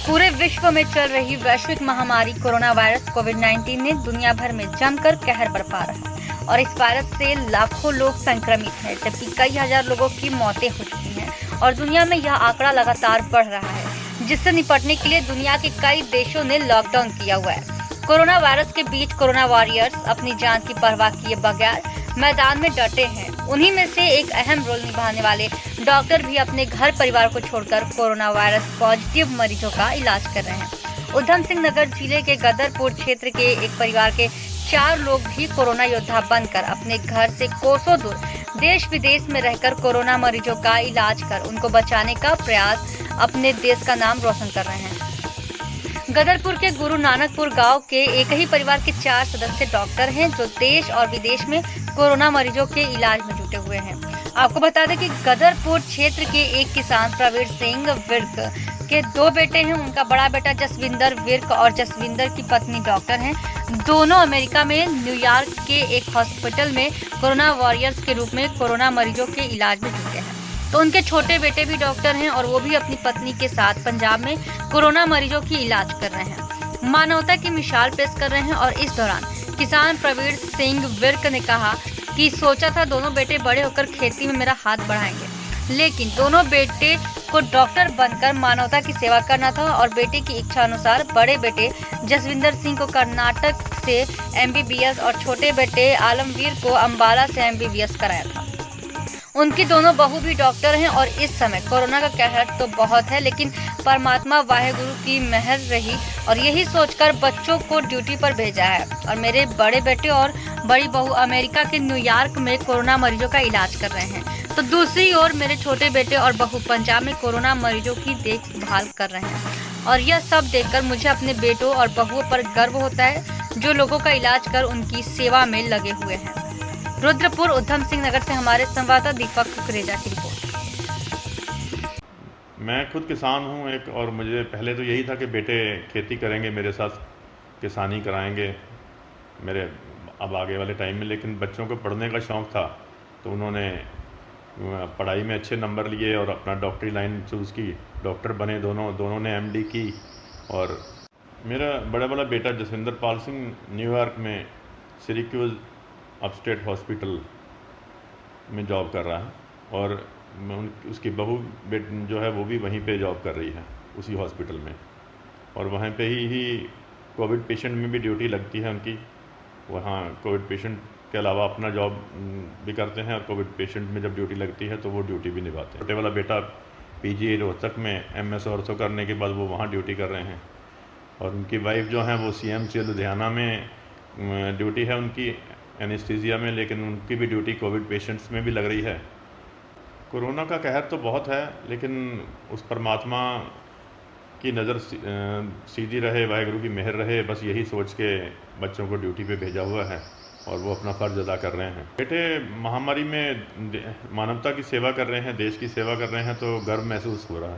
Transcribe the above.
पूरे विश्व में चल रही वैश्विक महामारी कोरोना वायरस कोविड-19 ने दुनिया भर में जमकर कहर बरपा रहा है और इस वायरस से लाखों लोग संक्रमित हैं, जबकि कई हजार लोगों की मौतें हो चुकी हैं और दुनिया में यह आंकड़ा लगातार बढ़ रहा है, जिससे निपटने के लिए दुनिया के कई देशों ने लॉकडाउन किया हुआ है। कोरोना वायरस के बीच कोरोना वॉरियर्स अपनी जान की परवाह किए बगैर मैदान में डटे हैं। उन्हीं में से एक अहम रोल निभाने वाले डॉक्टर भी अपने घर परिवार को छोड़कर कोरोना वायरस पॉजिटिव मरीजों का इलाज कर रहे हैं। उधम सिंह नगर जिले के गदरपुर क्षेत्र के एक परिवार के 4 लोग भी कोरोना योद्धा बनकर अपने घर से कोसों दूर देश विदेश में रहकर कोरोना मरीजों का इलाज कर उनको बचाने का प्रयास अपने देश का नाम रोशन कर रहे हैं। गदरपुर के गुरु नानकपुर गांव के एक ही परिवार के 4 सदस्य डॉक्टर हैं, जो देश और विदेश में कोरोना मरीजों के इलाज में जुटे हुए हैं। आपको बता दें कि गदरपुर क्षेत्र के एक किसान प्रवीण सिंह विर्क के 2 बेटे हैं। उनका बड़ा बेटा जसविंदर विर्क और जसविंदर की पत्नी डॉक्टर हैं। दोनों अमेरिका में न्यूयॉर्क के एक हॉस्पिटल में कोरोना वॉरियर्स के रूप में कोरोना मरीजों के इलाज में जुटे हैं। तो उनके छोटे बेटे भी डॉक्टर हैं और वो भी अपनी पत्नी के साथ पंजाब में कोरोना मरीजों की इलाज कर रहे हैं, मानवता की मिसाल पेश कर रहे हैं। और इस दौरान किसान प्रवीण सिंह विर्क ने कहा कि सोचा था दोनों बेटे बड़े होकर खेती में मेरा हाथ बढ़ाएंगे, लेकिन दोनों बेटे को डॉक्टर बनकर मानवता की सेवा करना था और बेटे की इच्छा अनुसार बड़े बेटे जसविंदर सिंह को कर्नाटक से MBBS और छोटे बेटे आलमवीर को अम्बाला से MBBS कराया था। उनकी दोनों बहू भी डॉक्टर हैं और इस समय कोरोना का कहर तो बहुत है, लेकिन परमात्मा वाहेगुरु की मेहर रही और यही सोचकर बच्चों को ड्यूटी पर भेजा है। और मेरे बड़े बेटे और बड़ी बहू अमेरिका के न्यूयॉर्क में कोरोना मरीजों का इलाज कर रहे हैं, तो दूसरी ओर मेरे छोटे बेटे और बहू पंजाब में कोरोना मरीजों की देखभाल कर रहे हैं। और यह सब देखकर मुझे अपने बेटों और बहुओं पर गर्व होता है, जो लोगों का इलाज कर उनकी सेवा में लगे हुए हैं। रुद्रपुर उधम सिंह नगर से हमारे संवाददाता दीपक कुकरेजा की रिपोर्ट। मैं खुद किसान हूँ एक, और मुझे पहले तो यही था कि बेटे खेती करेंगे, मेरे साथ किसानी कराएंगे मेरे अब आगे वाले टाइम में। लेकिन बच्चों को पढ़ने का शौक़ था, तो उन्होंने पढ़ाई में अच्छे नंबर लिए और अपना डॉक्टरी लाइन चूज़ की। डॉक्टर बने दोनों ने MD की। और मेरा बड़ा वाला बेटा जसविंदर पाल सिंह न्यूयॉर्क में सिरक्यूज अपस्टेट हॉस्पिटल में जॉब कर रहा है, और उसकी बहू जो है वो भी वहीं पे जॉब कर रही है उसी हॉस्पिटल में। और वहाँ पे ही कोविड पेशेंट में भी ड्यूटी लगती है उनकी। वहाँ कोविड पेशेंट के अलावा अपना जॉब भी करते हैं, और कोविड पेशेंट में जब ड्यूटी लगती है तो वो ड्यूटी भी निभाते हैं। छोटे वाला बेटा PGI रोहतक में MS ऑर्थो करने के बाद वो वहाँ ड्यूटी कर रहे हैं। और उनकी वाइफ जो हैं वो CMC लुधियाना में ड्यूटी है उनकी एनेस्थीसिया में, लेकिन उनकी भी ड्यूटी कोविड पेशेंट्स में भी लग रही है। कोरोना का कहर तो बहुत है, लेकिन उस परमात्मा की नज़र सीधी रहे, वाहेगुरु की मेहर रहे, बस यही सोच के बच्चों को ड्यूटी पे भेजा हुआ है और वो अपना फ़र्ज़ अदा कर रहे हैं। बेटे महामारी में मानवता की सेवा कर रहे हैं, देश की सेवा कर रहे हैं, तो गर्व महसूस हो रहा है।